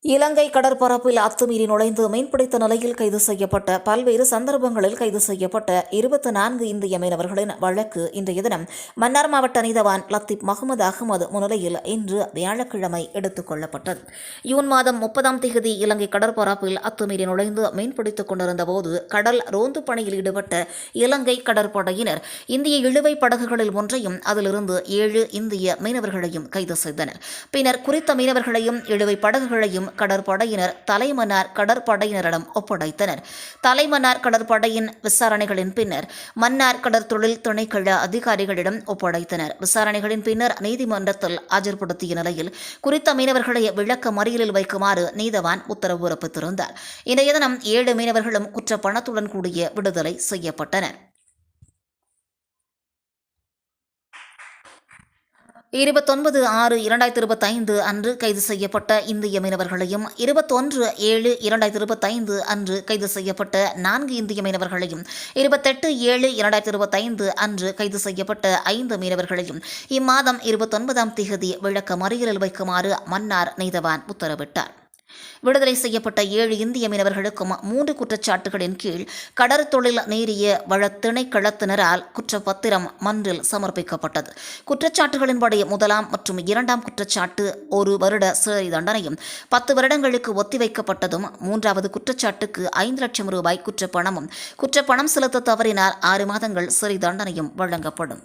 இலங்கை கடற்பரப்பில் அத்துமீறி நுழைந்து மீன்பிடித்த நிலையில் கைது செய்யப்பட்ட பல்வேறு சந்தர்ப்பங்களில் கைது செய்யப்பட்ட 24 இந்திய மீனவர்களின் வழக்கு இன்றைய தினம் மன்னார் மாவட்ட நீதவான் லத்தீப் முகமது அகமது முன்னிலையில் இன்று வியாழக்கிழமை எடுத்துக் கொள்ளப்பட்டது. ஜூன் மாதம் 30ஆம் தேதி இலங்கை கடற்பரப்பில் அத்துமீறி நுழைந்து மீன்பிடித்துக் கொண்டிருந்த போது கடல் ரோந்து பணியில் ஈடுபட்ட இலங்கை கடற்படையினர் இந்திய இழுவை படகுகளில் ஒன்றையும் அதிலிருந்து 7 இந்திய மீனவர்களையும் கைது செய்தனர். பின்னர் குறித்த மீனவர்களையும் இழுவை படகுகளையும் கடற்படையினர் தலைமன்னார் கடற்படையினரிடம் ஒப்படைத்தனர். தலைமன்னார் கடற்படையின் விசாரணைகளின் பின்னர் மன்னார் கடற்தொழில் திணைக்கள அதிகாரிகளிடம் ஒப்படைத்தனர். விசாரணைகளின் பின்னர் நீதிமன்றத்தில் ஆஜர்படுத்திய நிலையில் குறித்த மீனவர்களை விளக்க மறியலில் வைக்குமாறு நீதவான் உத்தரவு பிறப்பித்திருந்தார். இன்றைய தினம் 7 மீனவர்களும் குற்ற பணத்துடன் கூடிய விடுதலை செய்யப்பட்டனர். 29/6/2025 அன்று கைது செய்யப்பட்ட இந்திய மீனவர்களையும் 21/7/2025 அன்று கைது செய்யப்பட்ட 4 இந்திய மீனவர்களையும் 28/7/2025 அன்று கைது செய்யப்பட்ட 5 மீனவர்களையும் இம்மாதம் 29ஆம் தேதி விளக்க மறியலில் வைக்குமாறு மன்னார் நீதவான் உத்தரவிட்டார். விடுதலை செய்யப்பட்ட 7 இந்திய மீனவர்களுக்கும் 3 குற்றச்சாட்டுகளின் கீழ் கடற்தொழில் நீரிய வள திணைக்களத்தினரால் குற்றப்பத்திரம் மன்றில் சமர்ப்பிக்கப்பட்டது. குற்றச்சாட்டுகளின்படி 1ஆம் மற்றும் 2ஆம் குற்றச்சாட்டு 1 வருட சிறை தண்டனையும் 10 வருடங்களுக்கு ஒத்திவைக்கப்பட்டதும், 3வது குற்றச்சாட்டுக்கு 5 லட்சம் ரூபாய் குற்றப்பணமும், குற்றப்பணம் செலுத்த தவறினால் 6 மாதங்கள் சிறை தண்டனையும் வழங்கப்படும்.